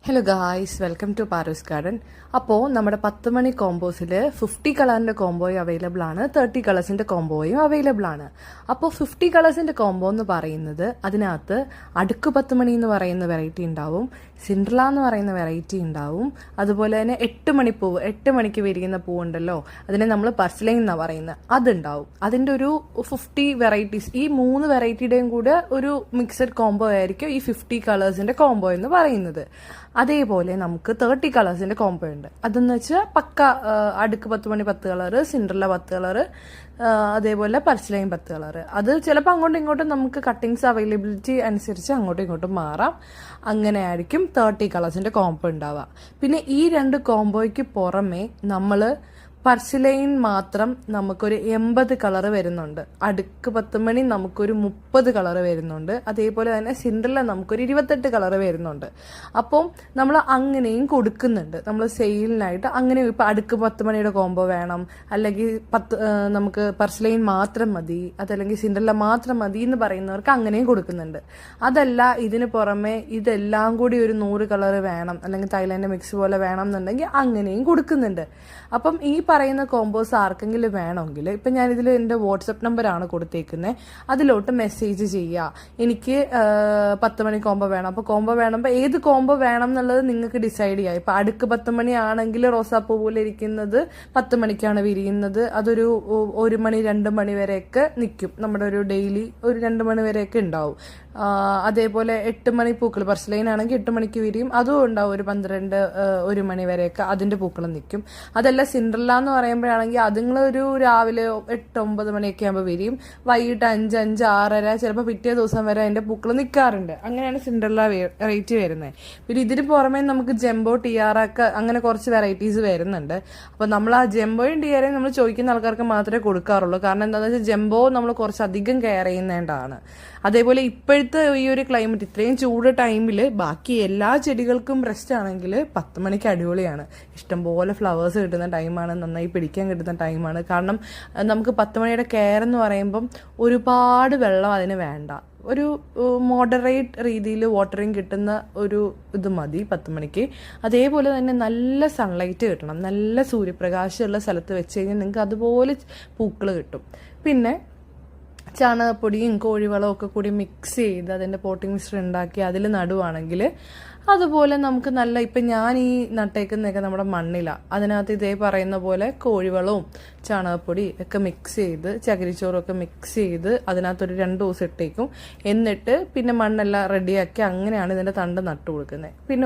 Hello guys, welcome to Paru's garden. അപ്പോൾ നമ്മുടെ 10 മണി കോമ്പോസിൽ 50 കളറിൻ്റെ കോംബോയും അവൈലബിൾ ആണ്, 30 കളേഴ്സിൻ്റെ കോംബോയും അവൈലബിൾ ആണ്. അപ്പോൾ 50 കളേഴ്സിൻ്റെ കോംബോ എന്ന് പറയുന്നത് അതിനകത്ത് അടുക്ക് 10 മണി എന്ന് പറയുന്ന വെറൈറ്റി ഉണ്ടാവും, സിൻഡ്രല എന്ന് പറയുന്ന വെറൈറ്റി ഉണ്ടാവും, അതുപോലെ തന്നെ 8 മണിപ്പൂവ്, 8 മണിക്ക് വിരിയുന്ന പൂവുണ്ടല്ലോ, അതിനെ നമ്മൾ പർസ്ലൈൻ എന്നാണ് പറയുന്നത്, അതുണ്ടാവും. അതിൻ്റെ ഒരു 50 വെറൈറ്റീസ്, ഈ 3 വെറൈറ്റിയുടെയും കൂടെ ഒരു മിക്സഡ് കോംബോ ആയിരിക്കും ഈ 50 കളേഴ്സിൻ്റെ കോംബോ എന്ന് പറയുന്നത്. അതേപോലെ നമുക്ക് 30 കളേഴ്സിൻ്റെ കോംബോ ഉണ്ട്. അതെന്ന് വെച്ചാൽ പക്ക അടുക്ക് 10 മണി 10 കളറ്, സിൻഡ്രല 10 കളറ്, അതേപോലെ പർസ്ലൈൻ 10 കളറ്. അത് ചിലപ്പോൾ അങ്ങോട്ടും ഇങ്ങോട്ടും നമുക്ക് കട്ടിങ്സ് അവൈലബിലിറ്റി അനുസരിച്ച് അങ്ങോട്ടും ഇങ്ങോട്ടും മാറാം. അങ്ങനെ ആയിരിക്കും 30 കളേഴ്സിൻ്റെ കോംബോ ഉണ്ടാവുക. പിന്നെ ഈ 2 കോംബോയ്ക്ക് പുറമെ നമ്മൾ പർസ്ലൈൻ മാത്രം നമുക്കൊരു 80 കളറ് വരുന്നുണ്ട്, അടുക്ക് 10 മണി നമുക്കൊരു 30 കളറ് വരുന്നുണ്ട്, അതേപോലെ തന്നെ സിൻഡ്രല നമുക്കൊരു 28 കളറ് വരുന്നുണ്ട്. അപ്പം നമ്മൾ അങ്ങനെയും കൊടുക്കുന്നുണ്ട്, നമ്മൾ സെയിലിനായിട്ട്. അങ്ങനെ ഇപ്പം അടുക്ക് 10 മണിയുടെ കോംബോ വേണം, അല്ലെങ്കിൽ നമുക്ക് പർസ്ലൈൻ മാത്രം മതി, അതല്ലെങ്കിൽ സിൻഡ്രല മാത്രം മതി എന്ന് പറയുന്നവർക്ക് അങ്ങനെയും കൊടുക്കുന്നുണ്ട്. അതല്ല ഇതിന് പുറമെ ഇതെല്ലാം കൂടി ഒരു 100 കളറ് വേണം, അല്ലെങ്കിൽ തായ്ലാൻഡ് മിക്സ് പോലെ വേണം എന്നുണ്ടെങ്കിൽ അങ്ങനെയും കൊടുക്കുന്നുണ്ട്. അപ്പം ഈ പറയുന്ന കോംബോസ് ആർക്കെങ്കിലും വേണമെങ്കിൽ ഇപ്പം ഞാനിതിൽ എൻ്റെ വാട്സപ്പ് നമ്പറാണ് കൊടുത്തേക്കുന്നത്, അതിലോട്ട് മെസ്സേജ് ചെയ്യുക, എനിക്ക് 10 മണി കോംബോ വേണം. അപ്പോൾ കോംബോ വേണമെങ്കിൽ ഏത് കോംബോ വേണം എന്നുള്ളത് നിങ്ങൾക്ക് ഡിസൈഡ് ചെയ്യാം. ഇപ്പം അടുക്ക് 10 മണി ആണെങ്കിൽ റോസാപ്പൂ പോലെ ഇരിക്കുന്നത് 10 മണിക്കാണ് വിരിയുന്നത്, അതൊരു 1 മണി 2 മണി വരെയൊക്കെ നിൽക്കും, നമ്മുടെ ഒരു ഡെയിലി ഒരു 2 മണി വരെയൊക്കെ ഉണ്ടാവും. അതേപോലെ 8 മണി പൂക്കൾ പർസ്ലൈൻ ആണെങ്കിൽ 8 മണിക്ക് വിരിയും, അതും ഉണ്ടാവും, ഒരു 12 1 മണി വരെയൊക്കെ അതിൻ്റെ പൂക്കൾ നിൽക്കും. അതല്ല സിൻഡ്രല എന്ന് പറയുമ്പോഴാണെങ്കിൽ അതുങ്ങളൊരു രാവിലെ 8-9 മണിയൊക്കെ ആകുമ്പോൾ വിരിയും, വൈകിട്ട് 5, 5, 6:30, ചിലപ്പോൾ പിറ്റേ ദിവസം വരെ അതിൻ്റെ പൂക്കൾ നിൽക്കാറുണ്ട്. അങ്ങനെയാണ് സിൻഡ്രല വെറൈറ്റി വരുന്നത്. പിന്നെ ഇതിന് പുറമേ നമുക്ക് ജംബോ ടിയാറൊക്കെ അങ്ങനെ കുറച്ച് വെറൈറ്റീസ് വരുന്നുണ്ട്. അപ്പോൾ നമ്മൾ ആ ജംബോയും ടിയാറയും നമ്മൾ ചോദിക്കുന്ന ആൾക്കാർക്ക് മാത്രമേ കൊടുക്കാറുള്ളൂ. കാരണം എന്താണെന്ന് വെച്ചാൽ ജംബോ നമ്മൾ കുറച്ചധികം കെയർ ചെയ്യുന്നതുകൊണ്ടാണ്. അതേപോലെ ഇപ്പോഴത്തെ ഈ ഒരു ക്ലൈമറ്റ്, ഇത്രയും ചൂട് ടൈമിൽ ബാക്കി എല്ലാ ചെടികൾക്കും റെസ്റ്റ് ആണെങ്കിൽ 10 മണിക്ക് അടിപൊളിയാണ്. ഇഷ്ടംപോലെ ഫ്ലവേഴ്സ് കിട്ടുന്ന ടൈമാണ്, നന്നായി പിടിക്കാൻ കിട്ടുന്ന ടൈമാണ്. കാരണം നമുക്ക് 10 മണിയുടെ കെയർ എന്ന് പറയുമ്പം ഒരുപാട് വെള്ളം അതിന് വേണ്ട, ഒരു മോഡറേറ്റ് രീതിയിൽ വാട്ടറിങ് കിട്ടുന്ന ഒരു ഇത് മതി 10 മണിക്ക്. അതേപോലെ തന്നെ നല്ല സൺലൈറ്റ് കിട്ടണം, നല്ല സൂര്യപ്രകാശമുള്ള സ്ഥലത്ത് വെച്ച് കഴിഞ്ഞാൽ നിങ്ങൾക്ക് അതുപോലെ പൂക്കൾ കിട്ടും. പിന്നെ ചാണകപ്പൊടിയും കോഴിവളവും ഒക്കെ കൂടി മിക്സ് ചെയ്ത് അതിൻ്റെ പോട്ടിംഗ് മിക്സ്ചർ ഉണ്ടാക്കി അതിൽ നടുവാണെങ്കിൽ അതുപോലെ നമുക്ക് നല്ല, ഇപ്പം ഞാൻ ഈ നട്ടേക്കുന്നതൊക്കെ നമ്മുടെ മണ്ണിലാണ്, അതിനകത്ത് ഇതേ പറയുന്ന പോലെ കോഴിവളവും ചാണകപ്പൊടി ഒക്കെ മിക്സ് ചെയ്ത് ചകിരിച്ചോറും ഒക്കെ മിക്സ് ചെയ്ത് അതിനകത്തൊരു 2 ദിവസം ഇട്ടേക്കും. എന്നിട്ട് പിന്നെ മണ്ണെല്ലാം റെഡിയാക്കി അങ്ങനെയാണ് ഇതിൻ്റെ തണ്ട് നട്ടു കൊടുക്കുന്നത്. പിന്നെ